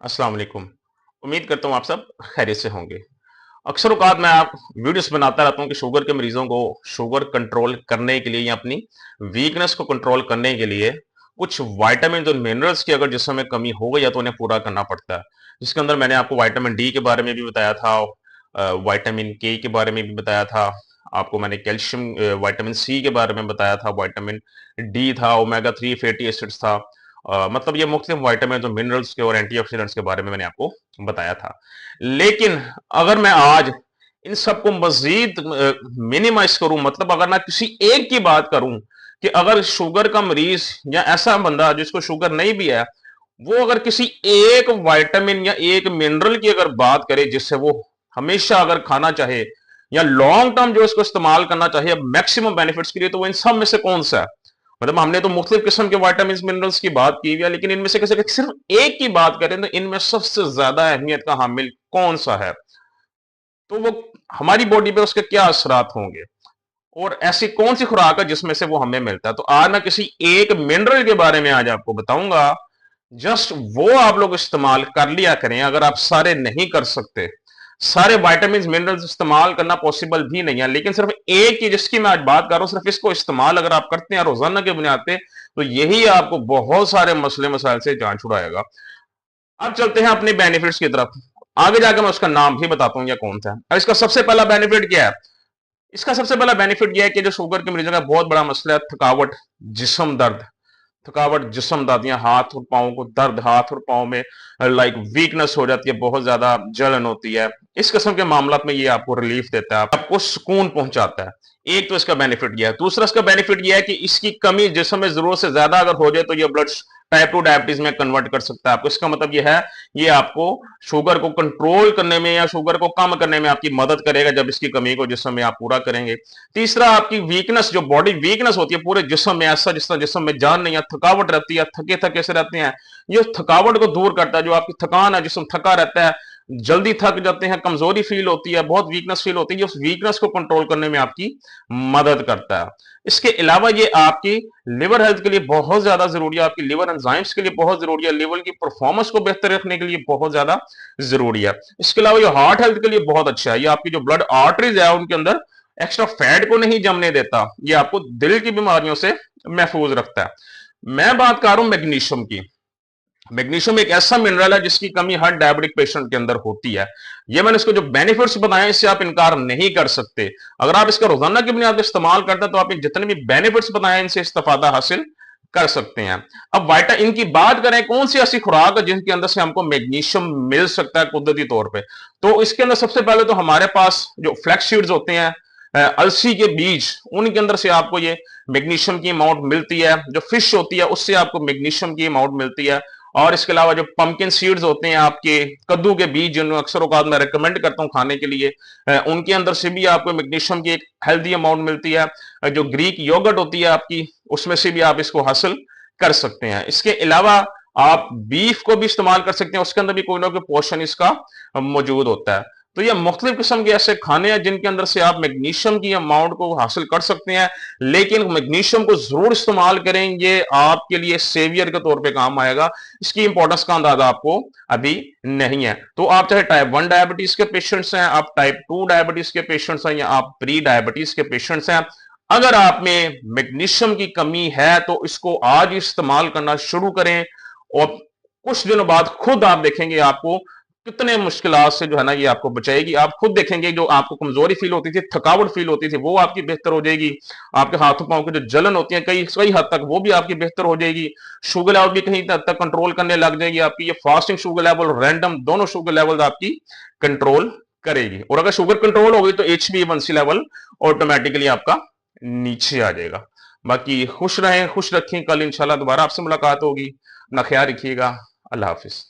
अस्सलाम वालेकुम। उम्मीद करता हूँ आप सब खैरियत से होंगे। अक्सर औक़ात मैं आप वीडियोज़ बनाता रहता हूँ कि शुगर के मरीज़ों को शुगर कंट्रोल करने के लिए या अपनी वीकनेस को कंट्रोल करने के लिए कुछ विटामिन्स और मिनरल्स की अगर जिस्म में कमी हो गई है तो उन्हें पूरा करना पड़ता है। जिसके अंदर मैंने आपको विटामिन डी के बारे में भी बताया था, विटामिन के के बारे में भी बताया था, आपको मैंने कैल्शियम विटामिन सी के बारे में बताया था, विटामिन डी था, ओमेगा 3 फैटी एसिड्स था। मतलब ये मुख्तलिफ विटामिन और मिनरल्स के और एंटीऑक्सीडेंट्स के बारे में मैंने आपको बताया था। लेकिन अगर मैं आज इन सबको मज़ीद मिनिमाइज़ करूँ, मतलब अगर मैं किसी एक की बात करूँ कि अगर शुगर का मरीज़ या ऐसा बंदा जिसको शुगर नहीं भी है, वो अगर किसी एक विटामिन या एक मिनरल की अगर बात करे जिससे वो हमेशा अगर खाना चाहे या लॉन्ग टर्म जो इसको इस्तेमाल करना चाहिए मैक्सिमम बेनिफिट्स के लिए, तो वो इन सब में से कौन सा है? मतलब हमने तो मुख्तलिफ किस्म के विटामिन मिनरल्स की बात की हुई है, लेकिन इनमें से किसी सिर्फ एक की बात करें तो इनमें सबसे ज्यादा अहमियत का हामिल कौन सा है, तो वो हमारी बॉडी पे उसके क्या असरात होंगे और ऐसी कौन सी खुराक है जिसमें से वो हमें मिलता है। तो आज मैं किसी एक मिनरल के बारे में आज आपको बताऊंगा। जस्ट वो आप लोग इस्तेमाल कर लिया करें। अगर आप सारे नहीं कर सकते, सारे विटामिन मिनरल्स इस्तेमाल करना पॉसिबल भी नहीं है, लेकिन सिर्फ एक ही जिसकी मैं आज बात कर रहा हूं, सिर्फ इसको इस्तेमाल अगर आप करते हैं रोजाना के बुनियाद पे, तो यही आपको बहुत सारे मसले मसाइल से जान छुड़ाएगा। अब चलते हैं अपने बेनिफिट्स की तरफ। आगे जाकर मैं उसका नाम भी बताता हूं या कौन सा है। अब इसका सबसे पहला बेनिफिट क्या है? इसका सबसे पहला बेनिफिट यह है कि जो शुगर के मरीजों का बहुत बड़ा मसला है, थकावट, जिस्म दर्द, थकावट, जिस्म दर्द या हाथ और पाँव को दर्द, हाथ और पाँव में लाइक वीकनेस हो जाती है, बहुत ज्यादा जलन होती है, इस किस्म के मामला में ये आपको रिलीफ देता है, आपको सुकून पहुंचाता है। एक तो इसका बेनिफिट यह है। दूसरा इसका बेनिफिट यह है कि इसकी कमी जिस्म में जरूरत से ज्यादा अगर हो जाए तो ये ब्लड टाइप 2 डायबिटीज में कन्वर्ट कर सकता है आपको। इसका मतलब यह है, ये आपको शुगर को कंट्रोल करने में या शुगर को कम करने में आपकी मदद करेगा जब इसकी कमी को जिस्म में आप पूरा करेंगे। तीसरा, आपकी वीकनेस, जो बॉडी वीकनेस होती है पूरे जिस्म में, ऐसा जिस तरह जिस्म में जान नहीं है, थकावट रहती है, थके थके से रहते हैं, ये थकावट को दूर करता है। जो आपकी थकान है, जिस्म थका रहता है, जल्दी थक जाते हैं, कमजोरी फील होती है, बहुत वीकनेस फील होती है, उस वीकनेस को कंट्रोल करने में आपकी मदद करता है। इसके अलावा ये आपकी लिवर हेल्थ के लिए बहुत ज्यादा जरूरी है, आपकी लिवर एंजाइम्स के लिए बहुत जरूरी है, लिवर की परफॉर्मेंस को बेहतर रखने के लिए बहुत ज्यादा जरूरी है। इसके अलावा ये हार्ट हेल्थ के लिए बहुत अच्छा है। ये आपकी जो ब्लड आर्टरीज है उनके अंदर एक्स्ट्रा फैट को नहीं जमने देता, ये आपको दिल की बीमारियों से महफूज रखता है। मैं बात कर रहा हूं मैग्नीशियम की। मैग्नीशियम एक ऐसा मिनरल है जिसकी कमी हर डायबिटिक पेशेंट के अंदर होती है। ये मैंने इसको जो बेनिफिट्स बताए इससे आप इनकार नहीं कर सकते। अगर आप इसका रोजाना की बुनियाद पर इस्तेमाल करते हैं तो आप जितने भी बेनिफिट्स बताए इनसे इस्तेफादा हासिल कर सकते हैं। अब वाइटा इनकी बात करें, कौन सी ऐसी खुराक है जिनके अंदर से हमको मैग्नीशियम मिल सकता है कुदरती तौर पे, तो इसके अंदर सबसे पहले तो हमारे पास जो फ्लैक्स सीड्स होते हैं, अलसी के बीज, उनके अंदर से आपको ये मैग्नीशियम की अमाउंट मिलती है। जो फिश होती है उससे आपको मैग्नीशियम की अमाउंट मिलती है। और इसके अलावा जो पंपकिन सीड्स होते हैं, आपके कद्दू के बीज, जिन्हें अक्सर औकात मैं रेकमेंड करता हूं खाने के लिए, उनके अंदर से भी आपको मैग्नीशियम की एक हेल्दी अमाउंट मिलती है। जो ग्रीक योगर्ट होती है आपकी, उसमें से भी आप इसको हासिल कर सकते हैं। इसके अलावा आप बीफ को भी इस्तेमाल कर सकते हैं, उसके अंदर भी कोई ना कोई पोर्शन इसका मौजूद होता है। तो ये मुख्तलिफ किस्म के ऐसे खाने हैं जिनके अंदर से आप मैग्नीशियम की अमाउंट को हासिल कर सकते हैं। लेकिन मैग्नीशियम को जरूर इस्तेमाल करें, ये आपके लिए सेवियर के तौर पे काम आएगा। इसकी इंपॉर्टेंस का अंदाजा आपको अभी नहीं है। तो आप चाहे टाइप 1 डायबिटीज के पेशेंट्स हैं, आप टाइप 2 डायबिटीज के पेशेंट्स हैं, या आप प्री डायबिटीज के पेशेंट्स हैं, अगर आप में मैग्नीशियम की कमी है तो इसको आज इस्तेमाल करना शुरू करें। और कुछ दिनों बाद खुद आप देखेंगे आपको कितने मुश्किलात से जो है ना ये आपको बचाएगी। आप खुद देखेंगे जो आपको कमजोरी फील होती थी, थकावट फील होती थी, वो आपकी बेहतर हो जाएगी। आपके हाथों पांव की जो जलन होती है कई कई हद तक, वो भी आपकी बेहतर हो जाएगी। शुगर लेवल भी कहीं हद तक कंट्रोल करने लग जाएगी आपकी। ये फास्टिंग शुगर लेवल, रैंडम, दोनों शुगर लेवल आपकी कंट्रोल करेगी। और अगर शुगर कंट्रोल हो गई तो HbA1c लेवल ऑटोमेटिकली आपका नीचे आ जाएगा। बाकी खुश रहें, खुश रखें। कल इंशाल्लाह दोबारा आपसे मुलाकात होगी। अपना ख्याल रखिएगा। अल्लाह हाफिज।